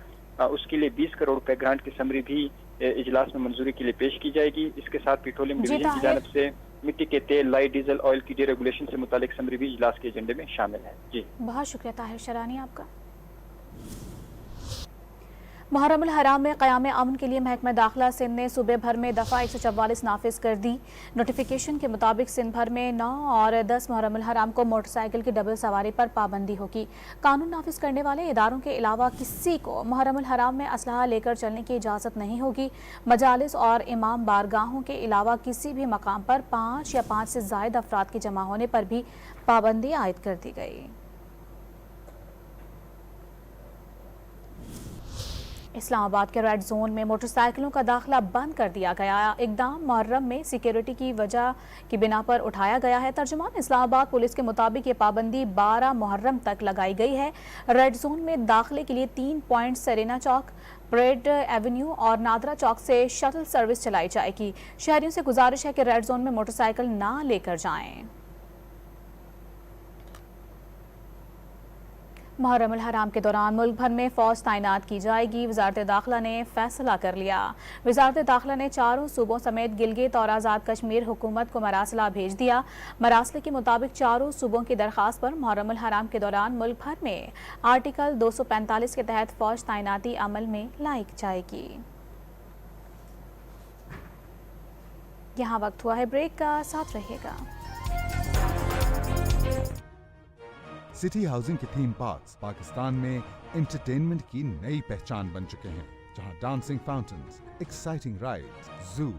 उसके लिए 20 करोड़ रुपए ग्रांट की समरी भी इजलास में मंजूरी के लिए पेश की जाएगी। इसके साथ पेट्रोलियम डिवीजन की जानिब से मिट्टी के तेल, लाइट डीजल ऑयल की डीरेगुलेशन से मुतालिक समरी भी इजलास के एजेंडे में शामिल है। जी, बहुत शुक्रिया ताहिर शरानी आपका। मुहर्रमुल हराम में क़याम अमन के लिए महकमा दाखिला सिंध ने सूबे भर में दफ़ा 144 नाफिज कर दी। नोटिफिकेशन के मुताबिक सिंध भर में 9 और 10 मुहर्रमुल हराम को मोटरसाइकिल की डबल सवारी पर पाबंदी होगी। कानून नाफिज करने वाले इदारों के अलावा किसी को मुहर्रमुल हराम में असलहा लेकर चलने की इजाज़त नहीं होगी। मजालिस और इमाम बारगाहों के अलावा किसी भी मकाम पर 5 या 5 से ज़ायद अफराद के जमा होने पर भी पाबंदी आयद कर दी गई। इस्लामाबाद के रेड जोन में मोटरसाइकिलों का दाखिला बंद कर दिया गया। इक़दाम मुहर्रम में सिक्योरिटी की वजह की बिना पर उठाया गया है। तर्जुमान इस्लामाबाद पुलिस के मुताबिक ये पाबंदी 12 मुहर्रम तक लगाई गई है। रेड जोन में दाखिले के लिए 3 पॉइंट सरेना चौक, ब्रेड एवेन्यू और नादरा चौक से शटल सर्विस चलाई जाएगी। शहरियों से गुजारिश है कि रेड जोन में मोटरसाइकिल ना लेकर जाएं। मुहर्रमुल हराम के दौरान मुल्क भर में फ़ौज तैनात की जाएगी। वज़ारत दाखिला ने फैसला कर लिया। वज़ारत दाखिला ने चारों सूबों समेत गिलगित और आज़ाद कश्मीर हुकूमत को मरासला भेज दिया। मरासले के मुताबिक चारों सूबों की दरख्वास्त पर मुहर्रमुल हराम के दौरान मुल्क भर में आर्टिकल 245 के तहत फ़ौज तैनाती अमल में लाई जाएगी। यहाँ वक्त हुआ है ब्रेक का, साथ रहिएगा। सिटी हाउसिंग के थीम पार्क्स पाकिस्तान में एंटरटेनमेंट की नई पहचान बन चुके हैं, जहां डांसिंग फाउंटेन्स, एक्साइटिंग राइड्स, जू,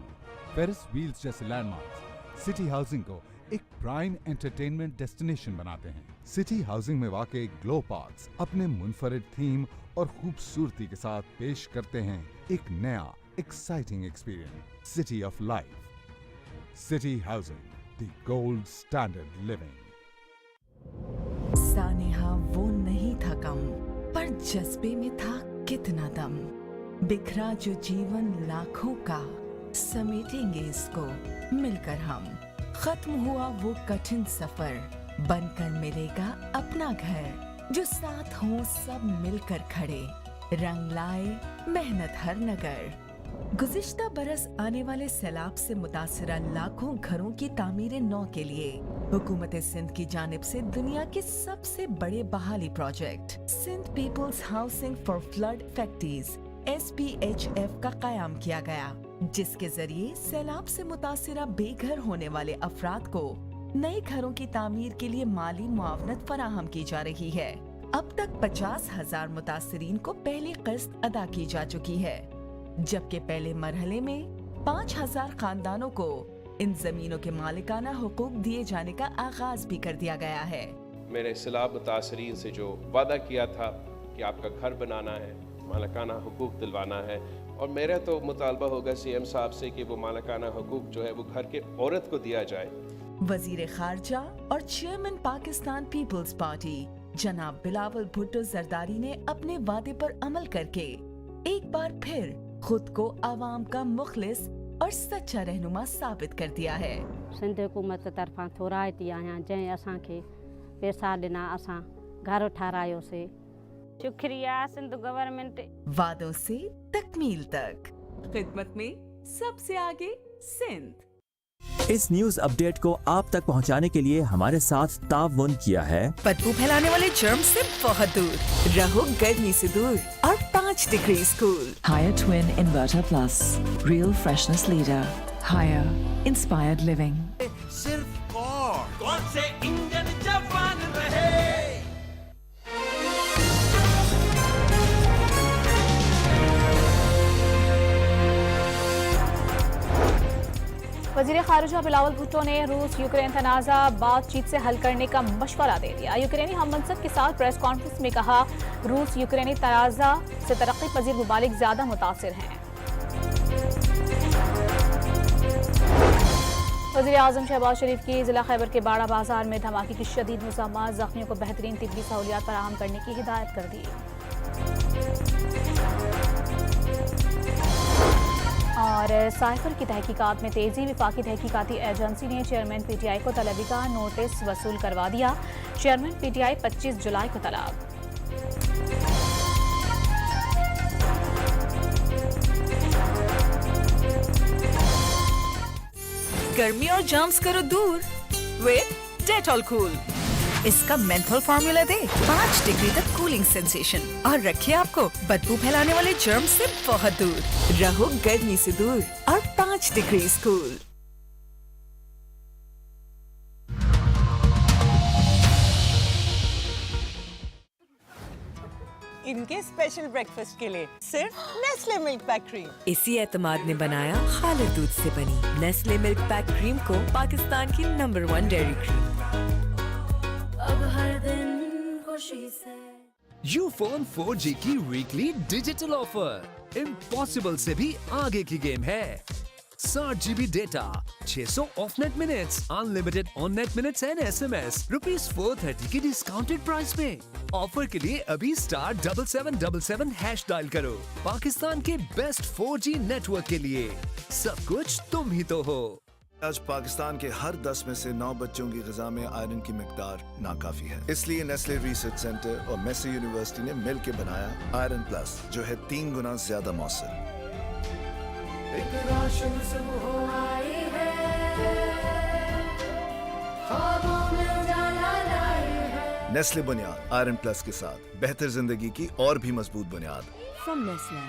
फेरिस व्हील्स जैसे लैंडमार्क्स सिटी हाउसिंग को एक प्राइम एंटरटेनमेंट डेस्टिनेशन बनाते हैं। सिटी हाउसिंग में वाक़ ग्लो पार्क्स अपने मुनफरिद थीम और खूबसूरती के साथ पेश करते हैं एक नया exciting experience, city of life. City housing, the gold standard living. सानेहा वो नहीं था कम, पर जज्बे में था कितना दम। बिखरा जो जीवन लाखों का, समेटेंगे इसको मिलकर हम। खत्म हुआ वो कठिन सफर, बनकर मिलेगा अपना घर। जो साथ हों सब मिलकर खड़े, रंग लाए मेहनत हर नगर। गुज़िश्ता बरस आने वाले सैलाब से मुतासरा लाखों घरों की तामीर नौ के लिए हुकूमत सिंध की जानिब से दुनिया के सबसे बड़े बहाली project Sindh people's housing for flood affectees SPHF का कायम किया गया, जिसके जरिए सैलाब से मुतासरा बेघर होने वाले अफराद को नए घरों की तामीर के लिए माली मुआवनत फराहम की जा रही है। अब तक 50,000 मुतासरीन को पहली किस्त अदा की जा चुकी है, जबकि पहले मरहले में 5,000 खानदानों को इन जमीनों के मालिकाना हुकूक दिए जाने का आगाज भी कर दिया गया है। मेरे सैलाब मुतासरीन से जो वादा किया था कि आपका घर बनाना है, मालिकाना हुकूक दिलवाना है, और मेरा तो मुतालबा होगा CM साहब से कि वो मालिकाना हुकूक जो है वो घर के औरत को दिया जाए। वजीर खारजा और चेयरमैन पाकिस्तान पीपल्स पार्टी जनाब बिलावल भुट्टो जरदारी ने अपने वादे पर अमल करके एक बार फिर खुद को आवाम का मुखलिस और सच्चा रहनुमा साबित कर दिया है। सिंध हुकूमत तरफां थोरा थी आहियां जंहिं असांखे पैसा ॾिना, असां घर ठारायोसीं। शुक्रिया सिंध गवर्नमेंट। वादों से तकमील तक, खिदमत में सबसे आगे सिंध। इस न्यूज अपडेट को आप तक पहुंचाने के लिए हमारे साथ ताउन किया है बदबू फैलाने वाले जर्म से बहुत दूर, रहो गर्मी से दूर और 5 degree cool. Higher Twin Inverter Plus, real freshness leader, higher inspired living. सिर्फ कौन से इंजन जवान रहे। वज़ीर ख़ारिजा बिलावल भुट्टो ने रूस यूक्रेन तनाज़ा बातचीत से हल करने का मशवरा दे दिया। यूक्रेनी हममंसब के साथ प्रेस कॉन्फ्रेंस में कहा, रूस यूक्रेनी तनाज़ा से तरक्की पजीर मुमालिक ज़्यादा मुतासिर हैं। वज़ीर आज़म शहबाज शरीफ की ज़िला खैबर के बाड़ा बाजार में धमाके की शदीद मुज़म्मत, ज़ख्मियों को बेहतरीन तिब्बी सहूलियात फराहम करने की हिदायत कर दी। और साइफर की तहकीकात में तेजी, विफाकी तहकीकाती एजेंसी ने चेयरमैन PTI को तलबी का नोटिस वसूल करवा दिया। चेयरमैन PTI 25 जुलाई को तलब। गर्मी और जर्म्स करो दूर विद डेटॉल कूल। इसका मेंथोल फार्मूला दे 5 डिग्री तक कूलिंग सेंसेशन और रखे आपको बदबू फैलाने वाले जर्म्स से बहुत दूर, रहो गर्मी से दूर और 5 डिग्री कूल। इनके स्पेशल ब्रेकफास्ट के लिए सिर्फ नेस्ले मिल्क पैक क्रीम। इसी एतमाद ने बनाया खालिद दूध से बनी नेस्ले मिल्क पैक क्रीम को पाकिस्तान की नंबर 1 डेयरी क्रीम। अब हर दिन खुशी से। यूफोन 4G की वीकली डिजिटल ऑफर इम्पॉसिबल से भी आगे की गेम है। 60 GB data, 600 of net minutes, unlimited on net minutes and SMS, ₹430 की डिस्काउंटेड प्राइस में। ऑफर के लिए अभी *7777# डायल करो। पाकिस्तान के बेस्ट 4G नेटवर्क के लिए सब कुछ तुम ही तो हो। आज पाकिस्तान के हर 10 में से 9 बच्चों की ग़िज़ा में आयरन की मिकदार नाकाफी है। इसलिए नेस्ले रिसर्च सेंटर और मेसी यूनिवर्सिटी ने मिलकर बनाया आयरन प्लस, जो है 3 गुना ज्यादा मौसर। एक रोशन सुबह आई है, ख्वाबों में उजाला लाई है। नेस्ले बुनियाद आयरन प्लस के साथ बेहतर जिंदगी की और भी मजबूत बुनियाद। From Nestle.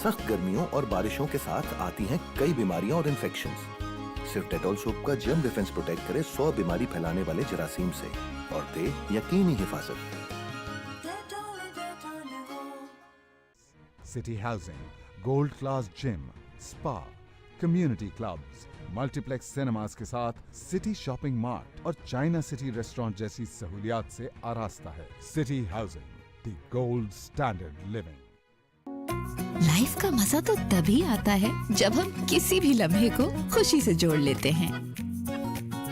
सख्त गर्मियों और बारिशों के साथ आती हैं कई बीमारियां और इन्फेक्शंस। सिर्फ डेटॉल सोप का जर्म डिफेंस प्रोटेक्ट करे 100 बीमारी फैलाने वाले जरासीम से और दे यकीनी हिफाजत। City Housing, Gold Class Gym, Spa, Community Clubs, Multiplex Cinemas के साथ City Shopping Mart और China City Restaurant जैसी सहूलियात से आरास्ता है। City Housing, the gold standard living। Life का मजा तो तभी आता है जब हम किसी भी लम्हे को खुशी से जोड़ लेते हैं।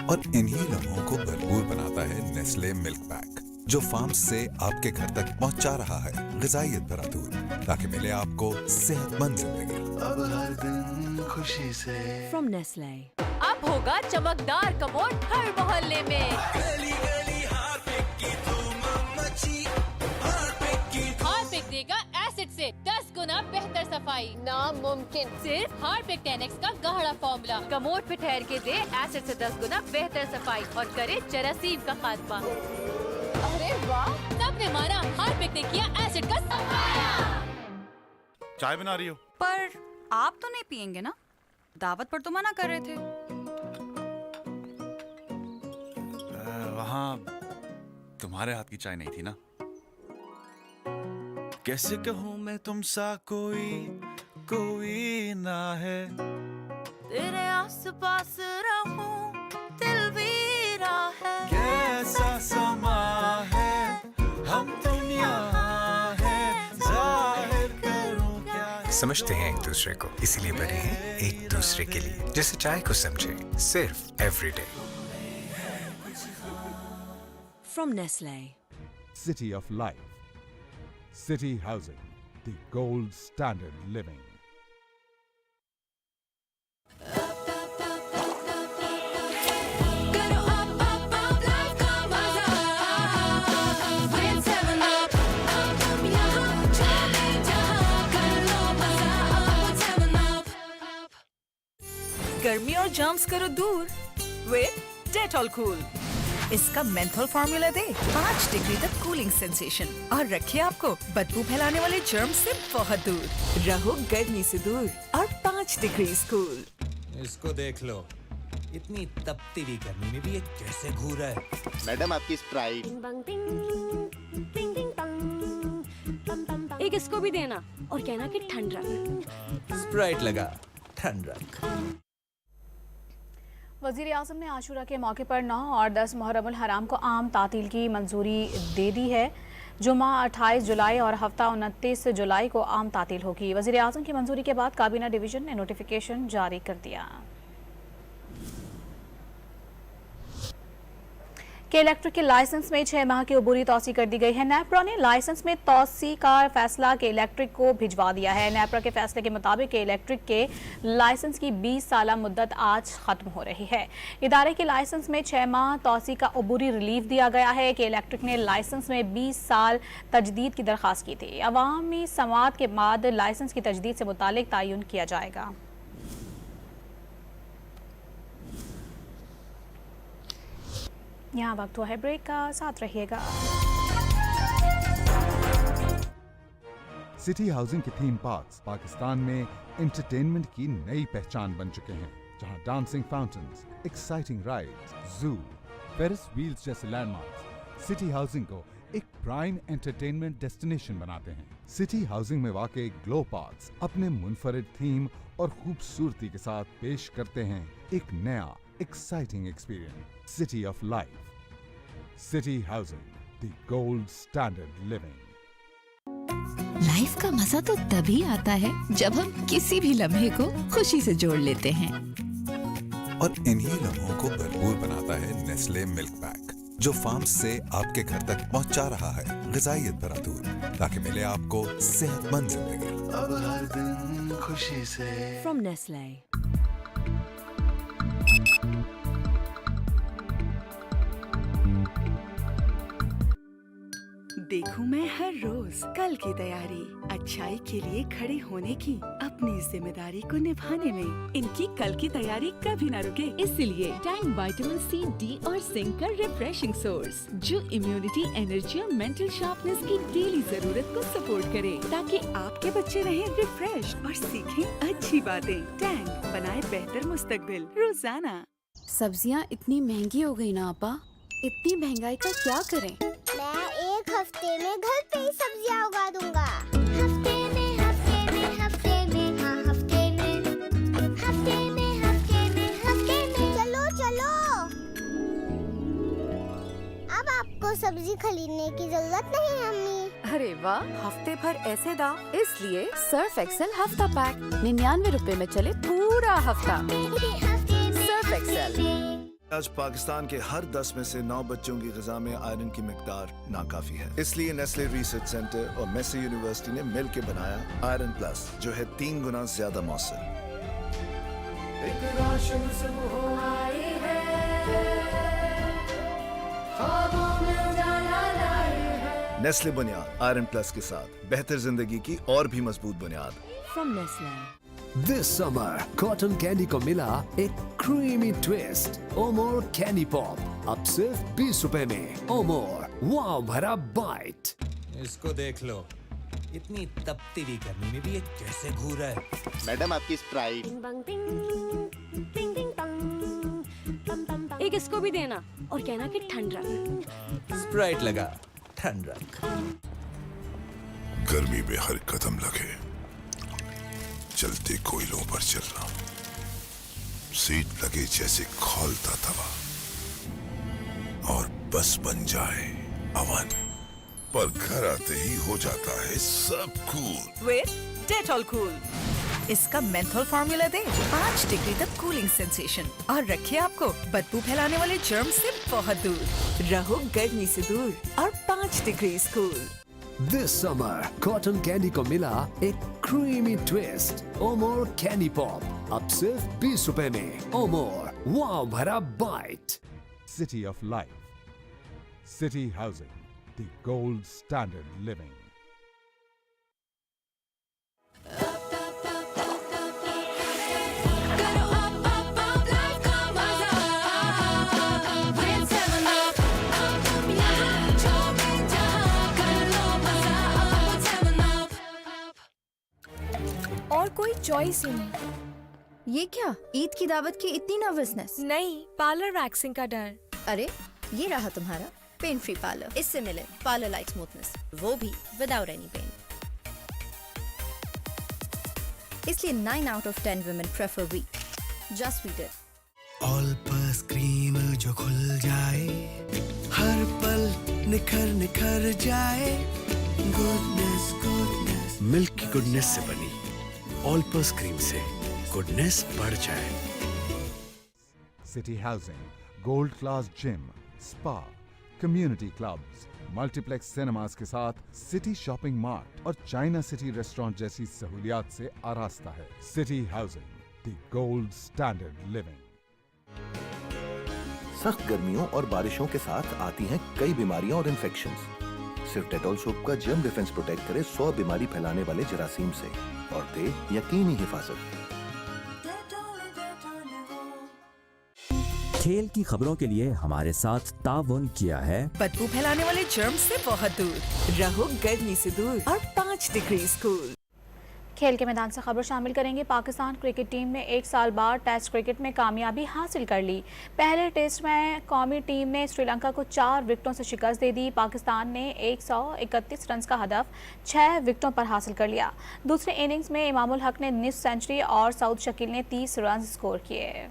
और इन्हीं लम्हों को भरपूर बनाता है नेस्ले मिल्क पैक, जो फार्म से आपके घर तक पहुंचा रहा है ग़िज़ाइयत भरा दूध, ताकि मिले आपको सेहतमंद जिंदगी। अब हर दिन खुशी से। From Nestle। अब होगा चमकदार कमोड हर मोहल्ले में। गली गली हार्पिक की धूम मची, हार्पिक की हार्पिक देगा एसिड से 10 गुना बेहतर सफाई। नामुमकिन, सिर्फ हार्पिक 10X का गाढ़ा फॉर्मूला कमोड पे ठहर के दे एसिड से 10 गुना बेहतर सफाई और करे जरासीम का खात्मा। अरे वाह, सबने माना हार्पिक ने किया एसिड का सफाया। चाय बना रही हो? पर आप तो नहीं पियेंगे ना? दावत पर तो मना कर रहे थे। वहाँ तुम्हारे हाथ की चाय नहीं थी ना। कैसे कहूँ मैं तुमसा कोई ना है। तेरे आस-पास रहूं दिल वीरा है। कैसा समा है हम तुम यहाँ है, जाहिर करूँ क्या। समझते हैं एक दूसरे को, इसीलिए बने हैं एक दूसरे के लिए। जैसे चाय को समझे सिर्फ everyday. From Nestle। City of Life, City Housing, the gold standard living। गर्मी और जर्म्स करो दूर विद डेटॉल कूल। इसका मेंथोल फार्मूला दे 5 डिग्री तक कूलिंग सेंसेशन और रखे आपको बदबू फैलाने वाले जर्म्स से बहुत दूर। रहो गर्मी से दूर और 5 डिग्री कूल। इसको देख लो, इतनी तपती हुई गर्मी में भी ये कैसे घूर रहा है। मैडम आपकी स्प्राइट। एक इसको भी देना और कहना कि ठंड रख। स्प्राइट लगा, ठंड रख। वज़ीर आज़म ने आशूरा के मौके पर 9 और 10 मुहर्रमुल हराम को आम तातील की मंजूरी दे दी है। जुमा 28 जुलाई और हफ्ता 29 जुलाई को आम तातील होगी। वज़ीर आज़म की मंजूरी के बाद काबीना डिवीज़न ने नोटिफिकेशन जारी कर दिया कि इलेक्ट्रिक के लाइसेंस में 6 माह की अबूरी तौसी कर दी गई है। नेपरा ने लाइसेंस में तौसी का फैसला के इलेक्ट्रिक को भिजवा दिया है। नेपरा के फैसले के मुताबिक के इलेक्ट्रिक के लाइसेंस की 20 साला मुद्दत आज ख़त्म हो रही है। इदारे के लाइसेंस में 6 माह तौसी का अबूरी रिलीफ दिया गया है कि इलेक्ट्रिक ने लाइसेंस में 20 साल तजदीद की दरख्वास्त की थी। अवामी समाअत के बाद लाइसेंस की तजदीद से मुतालिक तयन किया जाएगा। यहाँ वक्त हुआ है ब्रेक का, साथ रहिएगा। सिटी हाउसिंग के थीम पार्क्स पाकिस्तान में एंटरटेनमेंट की नई पहचान बन चुके हैं, जहां डांसिंग फाउंटेन्स, एक्साइटिंग राइड्स, जू, फेरिस व्हील्स जैसे लैंडमार्क्स सिटी हाउसिंग को एक प्राइम एंटरटेनमेंट डेस्टिनेशन बनाते हैं। सिटी हाउसिंग में वाक़ई ग्लो पार्क्स अपने मुनफरिद थीम और खूबसूरती के साथ पेश करते हैं एक नया exciting experience. City of life, city housing, the gold standard living. Life का मजा तो तभी आता है जब हम किसी भी लम्हे को खुशी से जोड़ लेते हैं। और इन्हीं लम्हों को भरपूर बनाता है नेस्ले मिल्क पैक, जो फार्म से आपके घर तक पहुंचा रहा है ग़िज़ाइयत भरा दूध, ताकि मिले आपको सेहतमंद जिंदगी। अब हर दिन खुशी से। From Nestle। देखूं मैं हर रोज कल की तैयारी, अच्छाई के लिए खड़े होने की, अपने अपनी इस जिम्मेदारी को निभाने में इनकी कल की तैयारी कभी न रुके। इसलिए टैंग विटामिन सी, डी और जिंक का रिफ्रेशिंग सोर्स, जो इम्यूनिटी, एनर्जी और मेंटल शार्पनेस की डेली जरूरत को सपोर्ट करे, ताकि आपके बच्चे रहें रिफ्रेश और सीखें अच्छी बातें। टैंग बनाए बेहतर मुस्तकबिल रोजाना। सब्जियाँ इतनी महंगी हो गई ना आपा, इतनी महंगाई का क्या करें? मैं एक हफ्ते में घर पे ही सब्जियाँ उगा दूंगा। अब आपको सब्जी खरीदने की जरूरत नहीं है अम्मी। अरे वाह, हफ्ते भर ऐसे दाम, इसलिए सर्फ एक्सेल हफ्ता पैक 99 रुपए में चले पूरा हफ्ता। Surf excel. आज पाकिस्तान के हर 10 में से 9 बच्चों की ग़िज़ा में आयरन की मिकदार नाकाफी है। इसलिए नेस्ले रिसर्च सेंटर और मैसी यूनिवर्सिटी ने मिल के बनाया आयरन प्लस, जो है 3 गुना ज्यादा मौसर। नेस्ले बुनियाद आयरन प्लस के साथ बेहतर जिंदगी की और भी मजबूत बुनियाद। From Nestle. This summer, cotton candy को मिला एक creamy twist. Omore candy pop अब सिर्फ 20 रुपए में। ओमोर वाव भरा बाइट। इसको देख लो, इतनी तपती हुई गर्मी में भी ये कैसे घूर रहा है। मैडम आपकी स्प्राइट। एक इसको भी देना और कहना कि ठंड रख। स्प्राइट लगा, ठंड रख। गर्मी में हर कदम लगे चलते कोयलों पर चलना, सीट लगे जैसे खौलता तवा और बस बन जाए अवन, पर घर आते ही हो जाता है सब कूल। With Dettol cool. इसका मेंथोल फार्मूला दे 5 डिग्री तक कूलिंग सेंसेशन और रखे आपको बदबू फैलाने वाले जर्म से बहुत दूर। रहो गर्मी से दूर और 5 degree cool. This summer, cotton candy को मिला एक creamy twist. Omore candy pop अब सिर्फ 20 रुपए में। ओमोर वाव भरा bite. City of Life. City Housing, the gold standard living. और कोई चॉइस ही नहीं। ये क्या, ईद की दावत की इतनी नर्वसनेस? नहीं, पार्लर वैक्सिंग का डर। अरे ये रहा तुम्हारा पेन फ्री पार्लर। इससे मिले पार्लर लाइक स्मूथनेस, वो भी विदाउट एनी पेन। इसलिए 9 out of 10 women prefer we. Just we did. All पर स्क्रीन जो खुल जाए, हर पल निखर निखर जाए। गुडनेस गुडनेस मिल्क की गुडनेस से बनी ऑल पर्स क्रीम से गुडनेस बढ़ जाए। City Housing, gold class gym, spa, community clubs, multiplex cinemas के साथ सिटी शॉपिंग मार्ट और चाइना सिटी रेस्टोरेंट जैसी सहूलियात से आरास्ता है। City housing, the gold standard living. सख्त गर्मियों और बारिशों के साथ आती हैं कई बीमारियां और इन्फेक्शंस। सिर्फ डेटॉल सोप का जर्म डिफेंस प्रोटेक्ट करे 100 बीमारी फैलाने वाले जरासीम से और दे यकीनी हिफाजत। खेल की खबरों के लिए हमारे साथ ताउन किया है बदबू फैलाने वाले जर्म से बहुत दूर। रहो गर्मी से दूर और 5 डिग्री कूल। खेल के मैदान से खबर शामिल करेंगे। पाकिस्तान क्रिकेट टीम ने 1 साल बाद टेस्ट क्रिकेट में कामयाबी हासिल कर ली। पहले टेस्ट में कौमी टीम ने श्रीलंका को 4 विकेटों से शिकस्त दे दी। पाकिस्तान ने 131 रन का हदफ 6 विकेटों पर हासिल कर लिया। दूसरे इनिंग्स में इमामुल हक ने निस्फ सेंचुरी और सऊद शकील ने 30 रन स्कोर किए।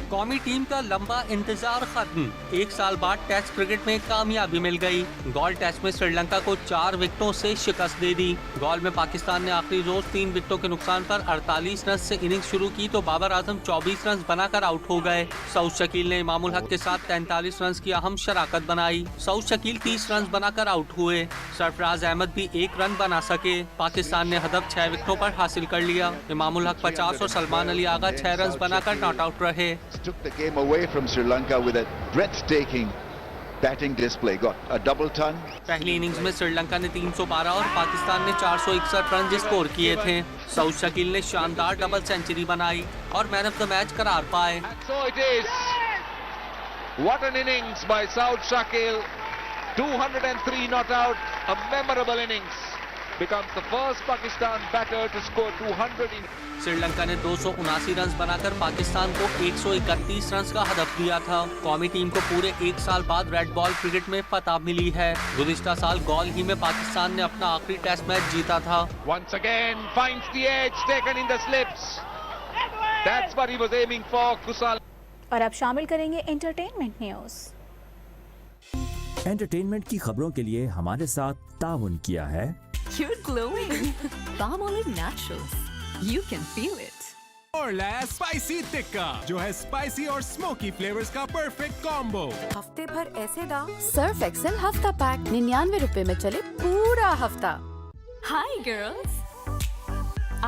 कौमी टीम का लंबा इंतजार खत्म। 1 साल बाद टेस्ट क्रिकेट में कामयाबी मिल गई। गॉल टेस्ट में श्रीलंका को 4 विकेटों से शिकस्त दे दी। गॉल में पाकिस्तान ने आखिरी रोज 3 विकेटों के नुकसान पर 48 रन से इनिंग्स शुरू की तो बाबर आजम 24 रन बनाकर आउट हो गए। सऊद शकील ने इमामुल हक के साथ 43 रन की अहम शराकत बनाई। सऊद शकील 30 रन बनाकर आउट हुए। सरफराज अहमद भी 1 रन बना सके। पाकिस्तान ने हदफ 6 विकेटों पर हासिल कर लिया। इमामुल हक 50 और सलमान अली आगा 6 रन बनाकर नॉट आउट रहे। took the game away from Sri Lanka with a breathtaking batting display. Got a double ton. पहली इनिंग्स में श्रीलंका ने 312 और पाकिस्तान ने 461 रन स्कोर किए थे। सऊद शकील ने शानदार डबल सेंचुरी बनाई और मैन ऑफ द मैच करार पाए। So it is. What an innings by Saud Shakil. 203 not out. A memorable innings. Becomes the first Pakistan batter to score 200 in. Sri Lanka ने 279 रन बनाकर पाकिस्तान को 131 रन का हदफ दिया था। कौमी टीम को पूरे एक साल बाद रेड बॉल क्रिकेट में फतह मिली है। गुज़िश्ता साल गॉल ही में पाकिस्तान ने अपना आखिरी टेस्ट मैच जीता था। Once again finds the edge, taken in the slips. That's what he was aiming for, Kusal. और अब शामिल करेंगे एंटरटेनमेंट न्यूज। एंटरटेनमेंट की खबरों के लिए हमारे साथ ताउन किया है You're glowing. Palmolive Naturals. You can feel it. और लाया स्पाइसी टिक्का जो है स्पाइसी और स्मोकी फ्लेवर्स का परफेक्ट कॉम्बो। हफ्ते भर ऐसे दाम। सर्फ एक्सेल हफ्ता पैक 99 रुपए में चले पूरा हफ्ता। Hi girls.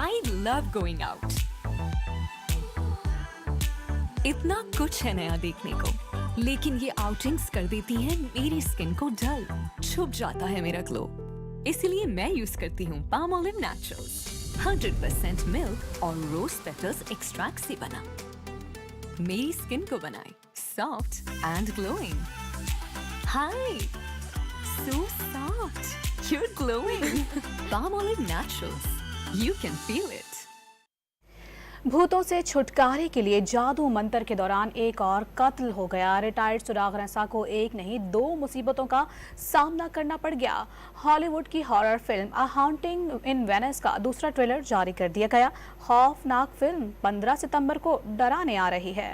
I love going out. इतना कुछ है नया देखने को, लेकिन ये आउटिंग्स कर देती हैं मेरी स्किन को डल, छुप जाता है मेरा ग्लो। इसलिए मैं यूज करती हूँ पामोलिव नेचुरल्स 100% मिल्क और रोज पेटल्स एक्सट्रैक्ट से बना, मेरी स्किन को बनाए soft and glowing. Hi, so soft, you're glowing. Palmolive Naturals. You can feel it. भूतों से छुटकारे के लिए जादू मंत्र के दौरान एक और कत्ल हो गया। रिटायर्ड सुराग रसा को एक नहीं 2 मुसीबतों का सामना करना पड़ गया। हॉलीवुड की हॉरर फिल्म अ हॉन्टिंग इन वेनिस का दूसरा ट्रेलर जारी कर दिया गया। खौफनाक फिल्म 15 सितंबर को डराने आ रही है।